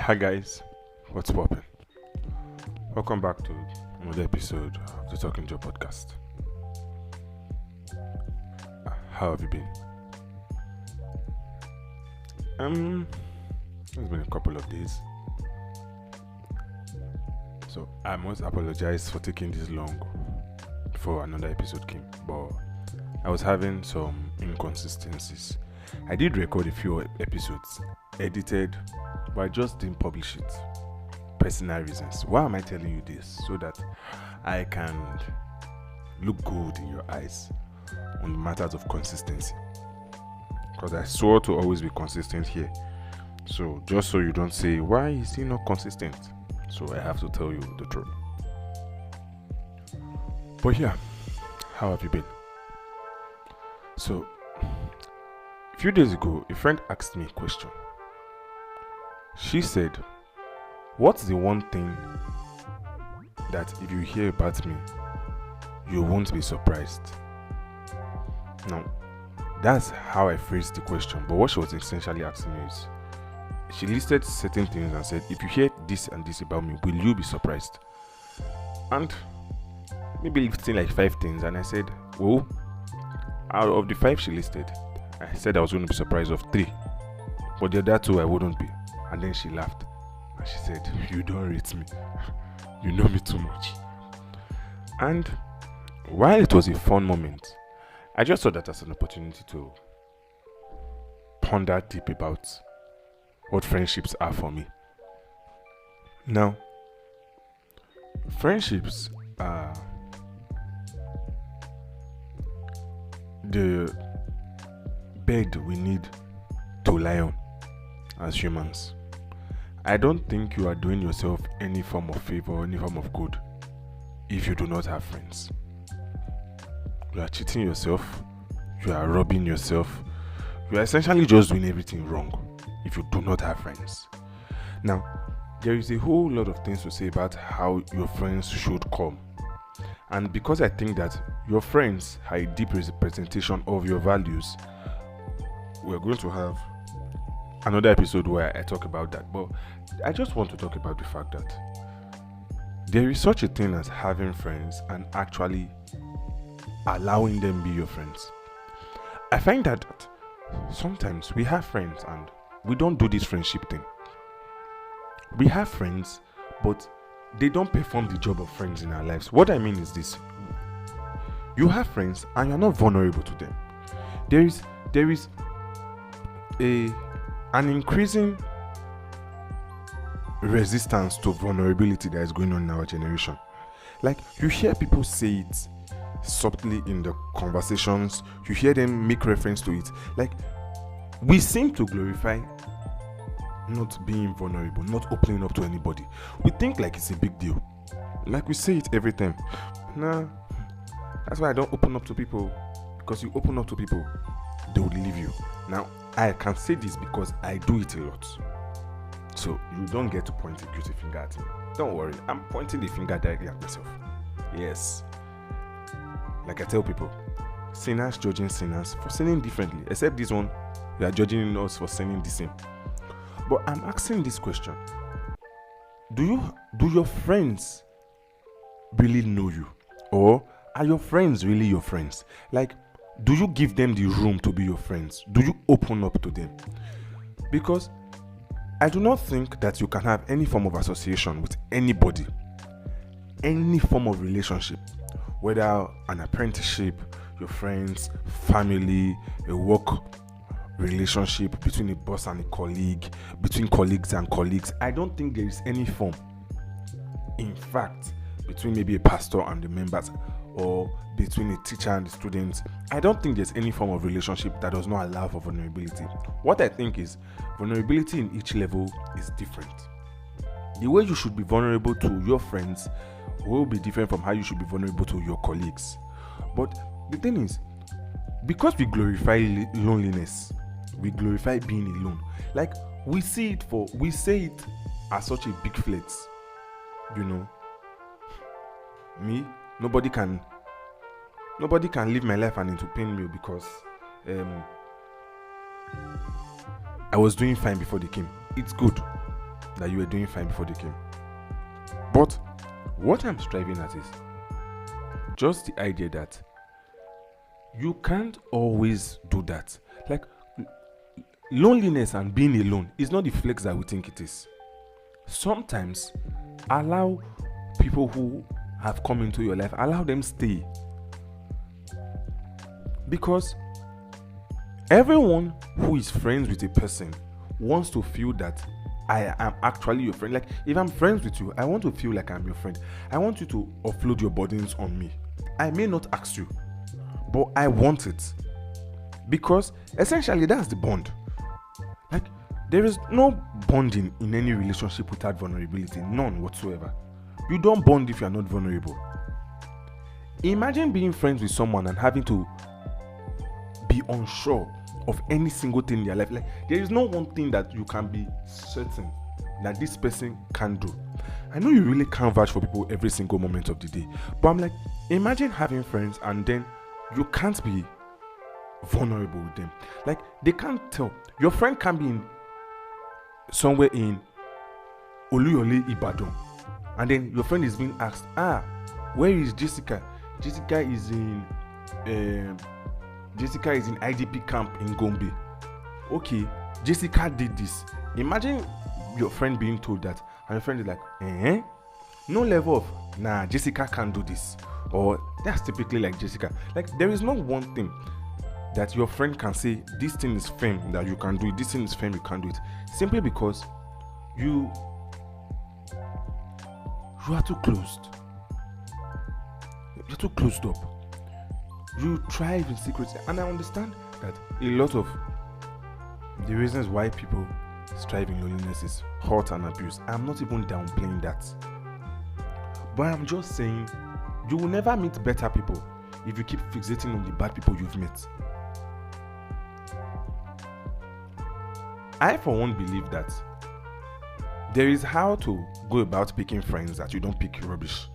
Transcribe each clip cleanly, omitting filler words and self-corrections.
Hi guys, what's poppin'? Welcome back to another episode of the Talking Joe podcast. How have you been? It's been a couple of days, so I must apologize for taking this long before another episode came. But I was having some inconsistencies. I did record a few episodes, edited, but I just didn't publish it. Personal reasons. Why am I telling you this? So that I can look good in your eyes on matters of consistency. Because I swore to always be consistent here. So just so you don't say, why is he not consistent? So I have to tell you the truth. But yeah, how have you been? So, a few days ago, a friend asked me a question. She said, what's the one thing that if you hear about me, you won't be surprised? Now, that's how I phrased the question, but what she was essentially asking me is, she listed certain things and said, if you hear this and this about me, will you be surprised? And maybe listing like 5 things, and I said, well, out of the 5 she listed, I said I was going to be surprised of 3, but the other 2 I wouldn't be. And then she laughed and she said, you don't rate me, you know me too much. And while it was a fun moment, I just saw that as an opportunity to ponder deep about what friendships are for me. Now, friendships are the bed we need to lie on as humans. I don't think you are doing yourself any form of favor or any form of good if you do not have friends. You are cheating yourself, you are robbing yourself, you are essentially just doing everything wrong if you do not have friends. Now, there is a whole lot of things to say about how your friends should come. And because I think that your friends are a deep representation of your values, we're going to have another episode where I talk about that. But I just want to talk about the fact that there is such a thing as having friends and actually allowing them be your friends. I find that sometimes we have friends and we don't do this friendship thing. We have friends, but they don't perform the job of friends in our lives. What I mean is this: you have friends and you're not vulnerable to them. There is an increasing resistance to vulnerability that is going on in our generation. Like, you hear people say it subtly in the conversations, you hear them make reference to it. Like, we seem to glorify not being vulnerable, not opening up to anybody. We think like it's a big deal. Like, we say it every time. Nah, that's why I don't open up to people, because you open up to people, they will leave you. Now, I can say this because I do it a lot. So you don't get to point a guilty finger at me. Don't worry, I'm pointing the finger directly at myself. Yes. Like I tell people, sinners judging sinners for sinning differently. Except this one, you are judging us for sinning the same. But I'm asking this question: do your friends really know you? Or are your friends really your friends? Like, do you give them the room to be your friends? Do you open up to them? Because I do not think that you can have any form of association with anybody, any form of relationship, whether an apprenticeship, your friends, family, a work relationship, between a boss and a colleague, between colleagues and colleagues. I don't think there is any form. In fact, between maybe a pastor and the members, or between a teacher and the students, I don't think there's any form of relationship that does not allow for vulnerability. What I think is, vulnerability in each level is different. The way you should be vulnerable to your friends will be different from how you should be vulnerable to your colleagues. But the thing is, because we glorify loneliness, we glorify being alone. Like, we say it as such a big flex. You know, me, nobody can live my life and into pain me because I was doing fine before they came. It's good. that you were doing fine before they came. But what I'm striving at is just the idea that you can't always do that. Like, loneliness and being alone is not the flex that we think it is. Sometimes allow people who have come into your life, allow them stay. Because everyone who is friends with a person wants to feel that I am actually your friend. Like, if I'm friends with you, I want to feel like I'm your friend. I want you to offload your burdens on me. I may not ask you, but I want it. Because essentially that's the bond. Like, there is no bonding in any relationship without vulnerability. None whatsoever. You don't bond if you are not vulnerable. Imagine being friends with someone and having to be unsure of any single thing in their life. Like, there is no one thing that you can be certain that this person can do. I know you really can't vouch for people every single moment of the day, but I'm like, imagine having friends and then you can't be vulnerable with them. Like, they can't tell. Your friend can be in somewhere in Oluyole, Ibadan, and then your friend is being asked, where is Jessica? Jessica is in IDP camp in Gombe. Okay, Jessica did this. Imagine your friend being told that, and your friend is like, no level of, Jessica can't do this. Or that's typically like Jessica. Like, there is no one thing that your friend can say, this thing is firm that you can do it, this thing is firm you can't do it. Simply because you are too closed. You're too closed up. You thrive in secrecy. And I understand that a lot of the reasons why people strive in loneliness is hurt and abuse. I'm not even downplaying that. But I'm just saying, you will never meet better people if you keep fixating on the bad people you've met. I, for one, believe that there is how to go about picking friends that you don't pick rubbish.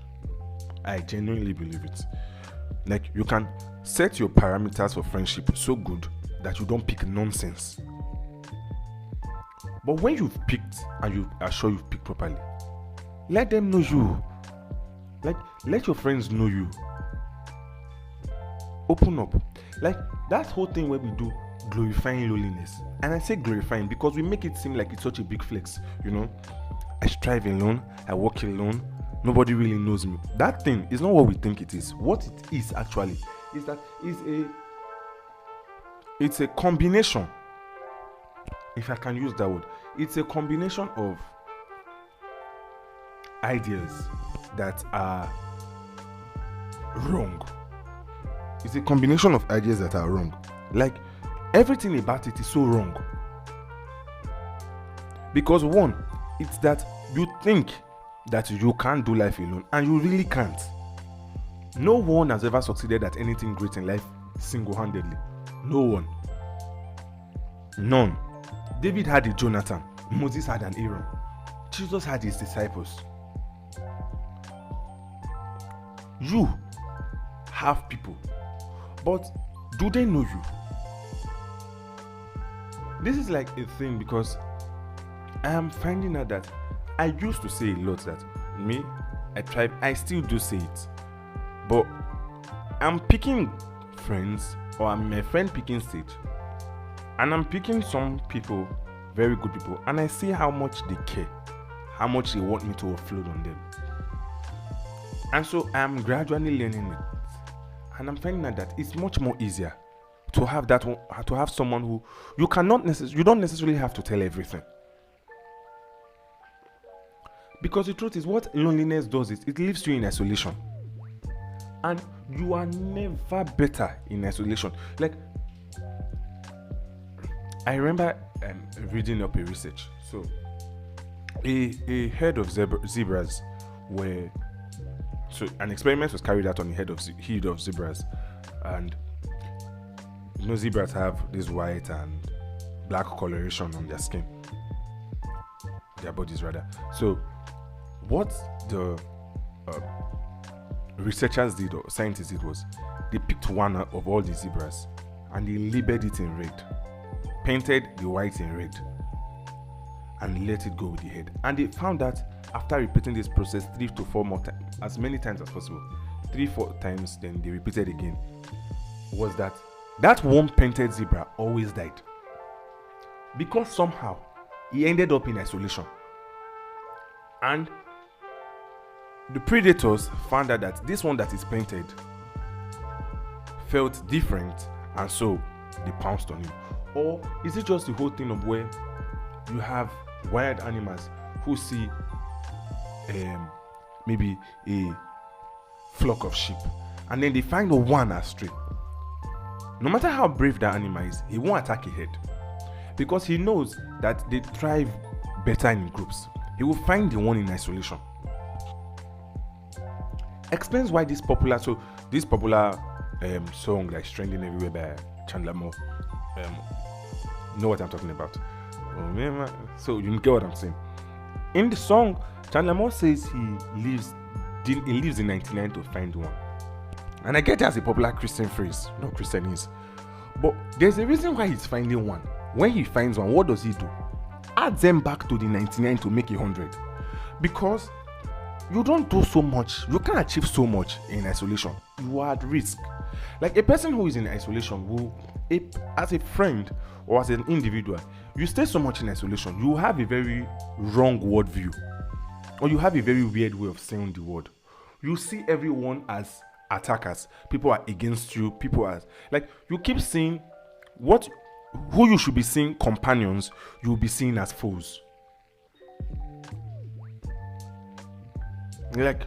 I genuinely believe it. Like, you can set your parameters for friendship so good that you don't pick nonsense. But when you've picked and you are sure you've picked properly, let them know you. Like, let your friends know you. Open up. Like, that whole thing where we do glorifying loneliness. And I say glorifying because we make it seem like it's such a big flex. I strive alone, I work alone, nobody really knows me. That thing is not what we think it is. What it is actually is that it's a combination. If I can use that word, it's a combination of ideas that are wrong. It's a combination of ideas that are wrong. Like, everything about it is so wrong. Because one, it's that you think that you can't do life alone, and you really can't. No one has ever succeeded at anything great in life single-handedly. No one. None. David had a Jonathan. Moses had an Aaron. Jesus had his disciples. You have people, but do they know you? This is like a thing because I am finding out that I used to say a lot that I still do say it, but I'm picking friends, or I'm my friend picking stage, and I'm picking some people, very good people, and I see how much they care, how much they want me to offload on them. And so I'm gradually learning it, and I'm finding out that it's much more easier to have someone who you don't necessarily have to tell everything. Because the truth is, what loneliness does is it leaves you in isolation, and you are never better in isolation. Like, I remember reading up a research. So a herd of zebras were. So an experiment was carried out on a herd of zebras, and zebras have this white and black coloration on their skin, their bodies rather. So what the researchers did, or scientists did, was they picked one of all the zebras and they labeled it in red, painted the white in red, and let it go with the head. And they found that after repeating this process 3 to 4 more times, as many times as possible, 3-4 times, then they repeated again, was that one painted zebra always died. Because somehow he ended up in isolation. And the predators found out that this one that is painted felt different, and so they pounced on him. Or is it just the whole thing of where you have wild animals who see maybe a flock of sheep and then they find one astray? No matter how brave that animal is, he won't attack a herd because he knows that they thrive better in groups. He will find the one in isolation. Explains why this popular song that's trending everywhere by Chandler Moore. Know what I'm talking about? So you get what I'm saying. In the song, Chandler Moore says he lives in 99 to find one. And I get it as a popular Christian phrase. No Christian is. But there's a reason why he's finding one. When he finds one, what does he do? Add them back to the 99 to make 100. Because you don't do so much. You can't achieve so much in isolation. You are at risk. Like a person who is in isolation will, as a friend or as an individual, you stay so much in isolation, you have a very wrong worldview. Or you have a very weird way of saying the word. You see everyone as attackers. People are against you. People are like, you keep seeing who you should be seeing companions, you'll be seen as foes. Like,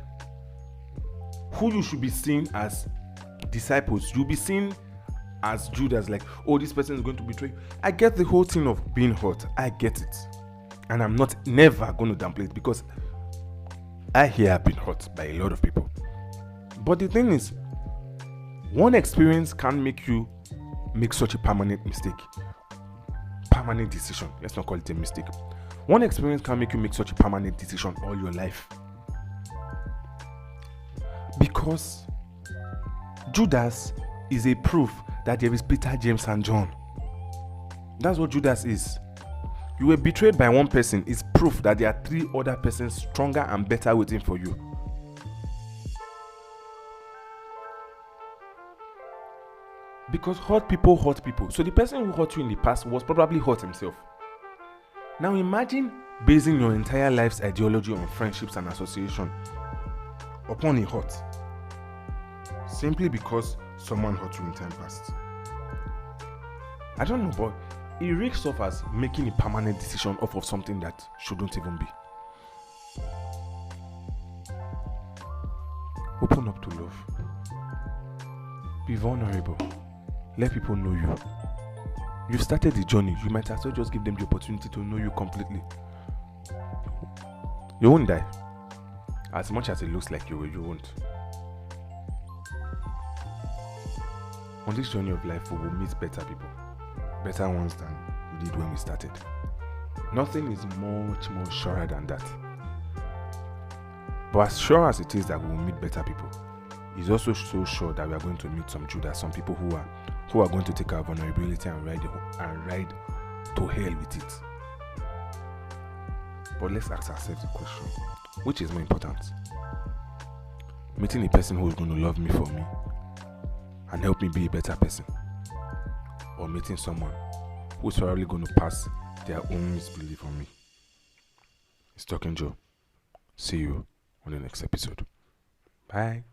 who you should be seen as disciples, you'll be seen as Judas, like, oh, this person is going to betray you. I get the whole thing of being hurt. I get it. And I'm never going to downplay it because I have been hurt by a lot of people. But the thing is, one experience can make you make such a permanent decision. Let's not call it a mistake. One experience can make you make such a permanent decision all your life. Because Judas is a proof that there is Peter, James, and John. That's what Judas is. You were betrayed by one person. It's proof that there are 3 other persons stronger and better waiting for you. Because hurt people hurt people. So the person who hurt you in the past was probably hurt himself. Now imagine basing your entire life's ideology on friendships and association upon a hurt. Simply because someone hurt you in time past. I don't know, but it reeks off as making a permanent decision off of something that shouldn't even be. Open up to love. Be vulnerable. Let people know you. You've started the journey. You might as well just give them the opportunity to know you completely. You won't die. As much as it looks like you will, you won't. On this journey of life, we will meet better people. Better ones than we did when we started. Nothing is much more surer than that. But as sure as it is that we will meet better people, it's also so sure that we are going to meet some Judas, some people who are going to take our vulnerability and ride to hell with it. But let's ask ourselves the question, which is more important? Meeting a person who is going to love me for me and help me be a better person, or meeting someone who's probably going to pass their own misbelief on me? It's Talking Joe. See you on the next episode. Bye.